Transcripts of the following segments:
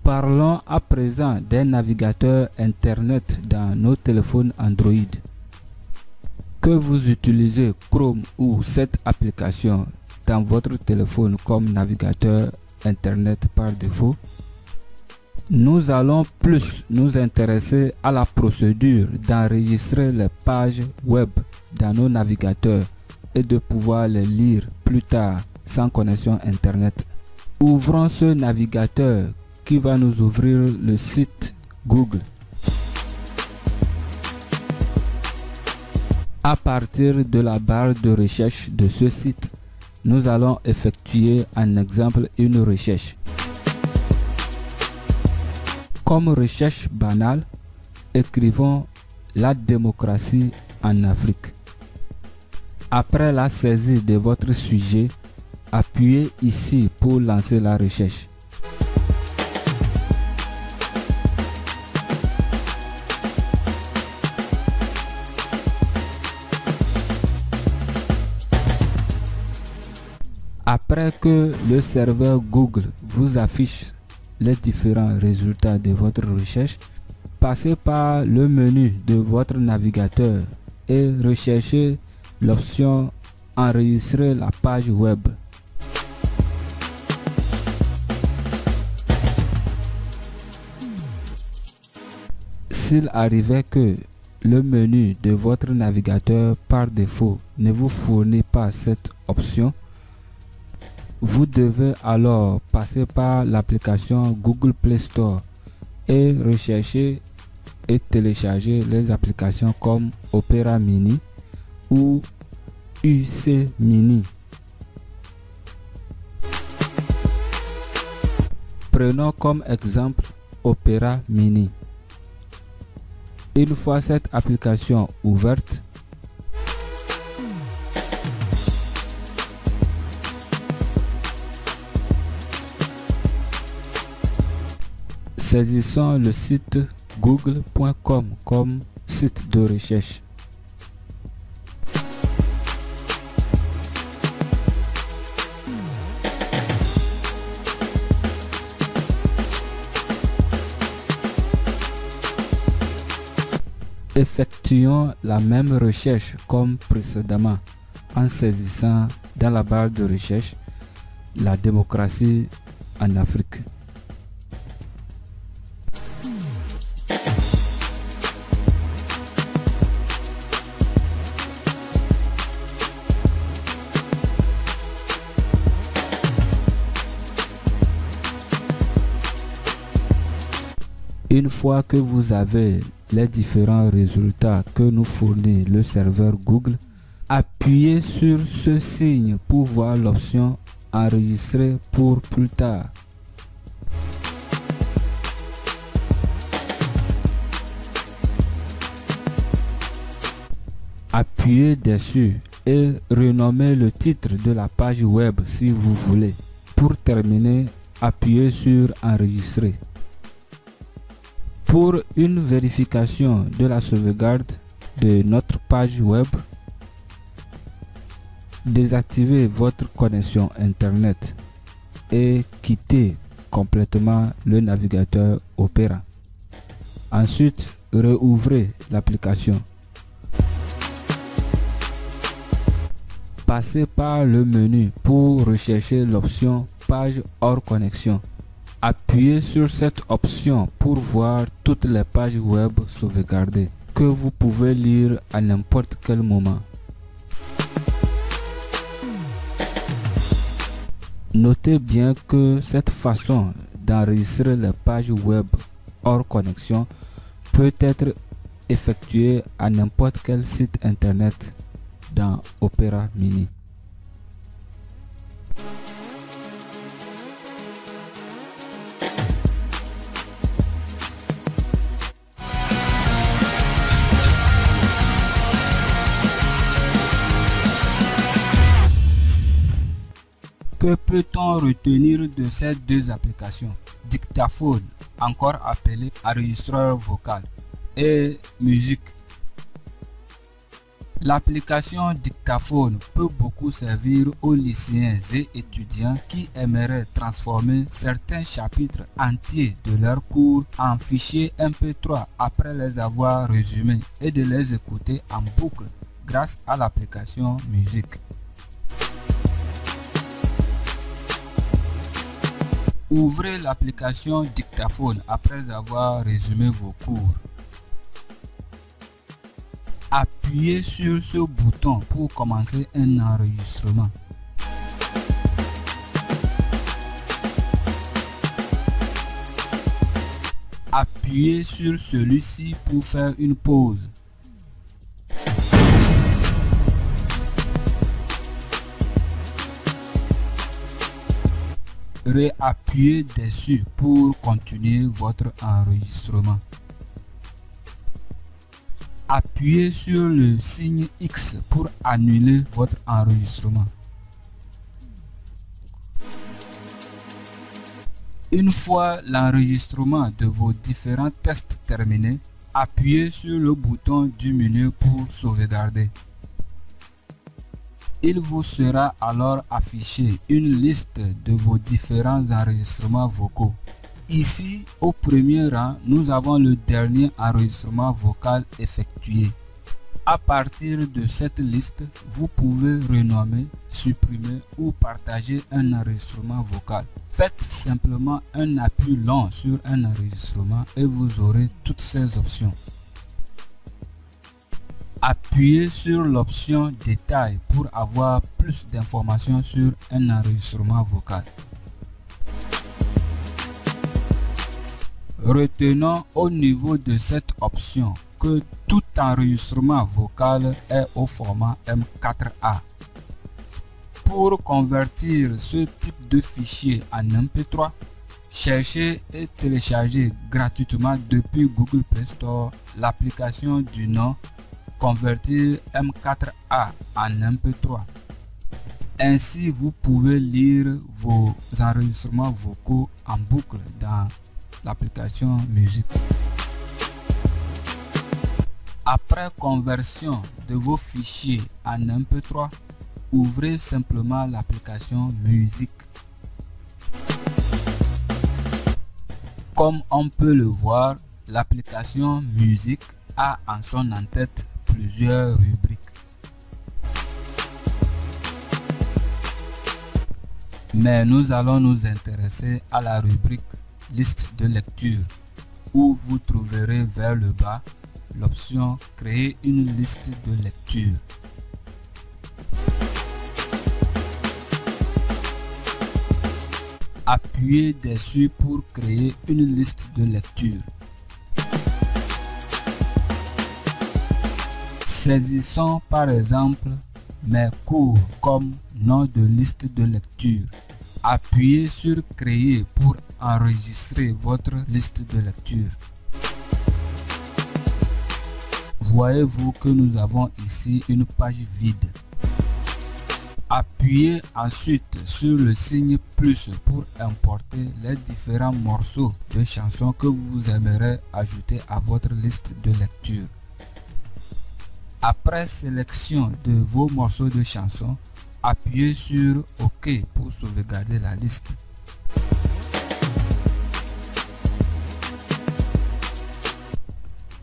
Parlons à présent des navigateurs Internet dans nos téléphones Android. Que vous utilisez Chrome ou cette application dans votre téléphone comme navigateur Internet par défaut, nous allons plus nous intéresser à la procédure d'enregistrer les pages web dans nos navigateurs et de pouvoir les lire plus tard sans connexion Internet. Ouvrons ce navigateur qui va nous ouvrir le site Google. À partir de la barre de recherche de ce site, nous allons effectuer en exemple une recherche. Comme recherche banale, écrivons la démocratie en Afrique. Après la saisie de votre sujet, appuyez ici pour lancer la recherche. Après que le serveur Google vous affiche les différents résultats de votre recherche, passez par le menu de votre navigateur et recherchez l'option Enregistrer la page web. S'il arrivait que le menu de votre navigateur par défaut ne vous fournit pas cette option, vous devez alors passer par l'application Google Play Store et rechercher et télécharger les applications comme Opera Mini ou UC Mini. Prenons comme exemple Opera Mini. Une fois cette application ouverte, saisissons le site google.com comme site de recherche. Effectuons la même recherche comme précédemment en saisissant dans la barre de recherche la démocratie en Afrique. Une fois que vous avez les différents résultats que nous fournit le serveur Google, appuyez sur ce signe pour voir l'option Enregistrer pour plus tard. Appuyez dessus et renommez le titre de la page web si vous voulez. Pour terminer, appuyez sur Enregistrer. Pour une vérification de la sauvegarde de notre page web, désactivez votre connexion Internet et quittez complètement le navigateur Opera. Ensuite, réouvrez l'application. Passez par le menu pour rechercher l'option Page hors connexion. Appuyez sur cette option pour voir toutes les pages web sauvegardées que vous pouvez lire à n'importe quel moment. Notez bien que cette façon d'enregistrer les pages web hors connexion peut être effectuée à n'importe quel site internet dans Opera Mini. Que peut-on retenir de ces deux applications? Dictaphone, encore appelé. appelé enregistreur vocal et musique. L'application dictaphone peut beaucoup servir aux lycéens et étudiants qui aimeraient transformer certains chapitres entiers de leur cours en fichiers MP3 après les avoir résumés et de les écouter en boucle grâce à l'application musique. Ouvrez l'application dictaphone après avoir résumé vos cours. Appuyez sur ce bouton pour commencer un enregistrement. Appuyez sur celui-ci pour faire une pause. Réappuyez dessus pour continuer votre enregistrement. Appuyez sur le signe X pour annuler votre enregistrement. Une fois l'enregistrement de vos différents tests terminés, appuyez sur le bouton du milieu pour sauvegarder. Il vous sera alors affiché une liste de vos différents enregistrements vocaux. Ici, au premier rang, nous avons le dernier enregistrement vocal effectué. À partir de cette liste, vous pouvez renommer, supprimer ou partager un enregistrement vocal. Faites simplement un appui long sur un enregistrement et vous aurez toutes ces options. Appuyez sur l'option Détails pour avoir plus d'informations sur un enregistrement vocal. Retenons au niveau de cette option que tout enregistrement vocal est au format M4A. Pour convertir ce type de fichier en MP3, cherchez et téléchargez gratuitement depuis Google Play Store l'application du nom Convertir M4A en MP3. Ainsi, vous pouvez lire vos enregistrements vocaux en boucle dans l'application musique. Après conversion de vos fichiers en MP3, ouvrez simplement l'application musique. Comme on peut le voir, l'application musique a en son en-tête plusieurs rubriques. Mais nous allons nous intéresser à la rubrique liste de lecture où vous trouverez vers le bas l'option créer une liste de lecture. Appuyez dessus pour créer une liste de lecture. Saisissons par exemple mes cours comme nom de liste de lecture. Appuyez sur créer pour enregistrer votre liste de lecture. Voyez-vous que nous avons ici une page vide. Appuyez ensuite sur le signe plus pour importer les différents morceaux de chansons que vous aimeriez ajouter à votre liste de lecture. Après sélection de vos morceaux de chansons, appuyez sur OK pour sauvegarder la liste.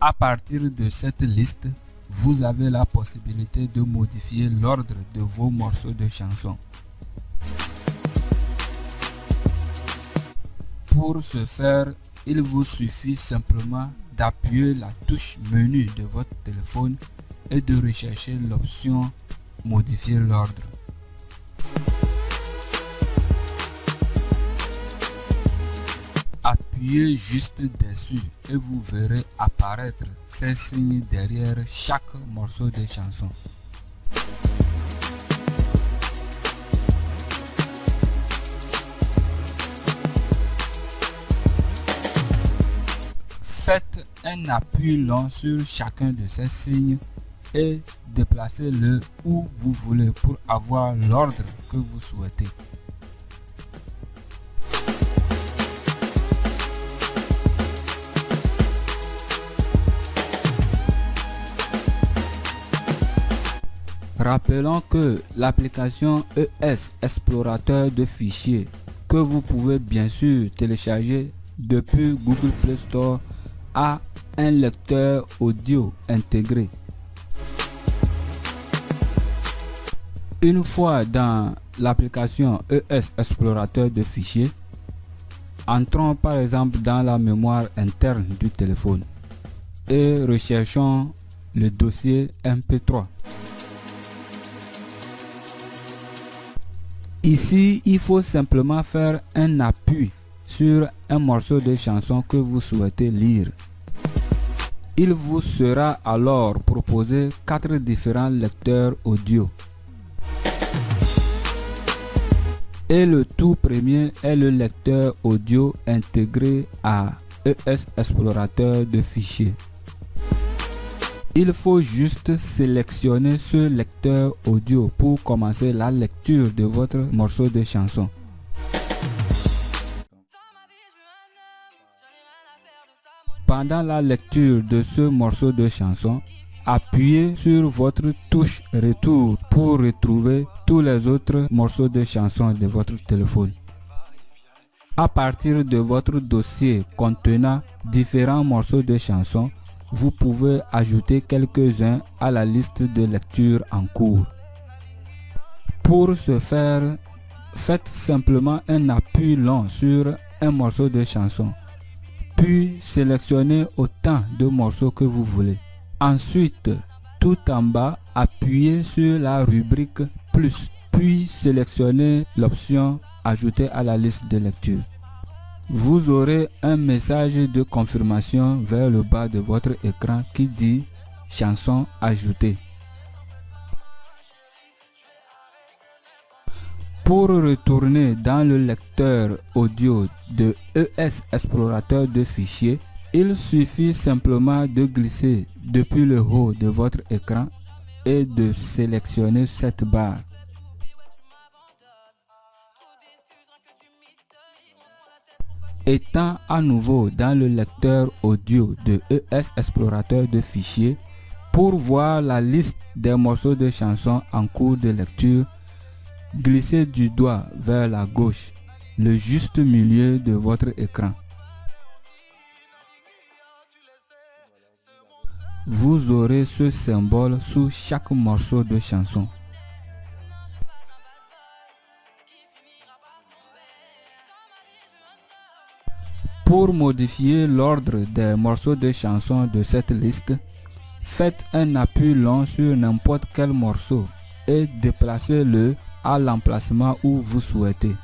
À partir de cette liste, vous avez la possibilité de modifier l'ordre de vos morceaux de chansons. Pour ce faire, il vous suffit simplement d'appuyer la touche menu de votre téléphone et de rechercher l'option modifier l'ordre. Appuyez juste dessus et vous verrez apparaître ces signes derrière chaque morceau de chanson. Faites un appui long sur chacun de ces signes et déplacez-le où vous voulez pour avoir l'ordre que vous souhaitez. Rappelons que l'application ES Explorateur de fichiers que vous pouvez bien sûr télécharger depuis Google Play Store a un lecteur audio intégré. Une fois dans l'application ES Explorateur de fichiers, entrons par exemple dans la mémoire interne du téléphone et recherchons le dossier MP3. Ici, il faut simplement faire un appui sur un morceau de chanson que vous souhaitez lire. Il vous sera alors proposé 4 différents lecteurs audio. Et le tout premier est le lecteur audio intégré à ES Explorateur de fichiers. Il faut juste sélectionner ce lecteur audio pour commencer la lecture de votre morceau de chanson. Pendant la lecture de ce morceau de chanson, appuyez sur votre touche retour pour retrouver tous les autres morceaux de chanson de votre téléphone. À partir de votre dossier contenant différents morceaux de chansons, vous pouvez ajouter quelques-uns à la liste de lecture en cours. Pour ce faire, faites simplement un appui long sur un morceau de chanson, puis sélectionnez autant de morceaux que vous voulez. Ensuite, tout en bas, appuyez sur la rubrique plus, puis sélectionnez l'option Ajouter à la liste de lecture. Vous aurez un message de confirmation vers le bas de votre écran qui dit Chanson ajoutée. Pour retourner dans le lecteur audio de ES Explorateur de fichiers, il suffit simplement de glisser depuis le haut de votre écran et de sélectionner cette barre. Étant à nouveau dans le lecteur audio de ES Explorateur de fichiers, pour voir la liste des morceaux de chansons en cours de lecture, glissez du doigt vers la gauche, le juste milieu de votre écran. Vous aurez ce symbole sous chaque morceau de chanson. Pour modifier l'ordre des morceaux de chansons de cette liste, faites un appui long sur n'importe quel morceau et déplacez-le à l'emplacement où vous souhaitez.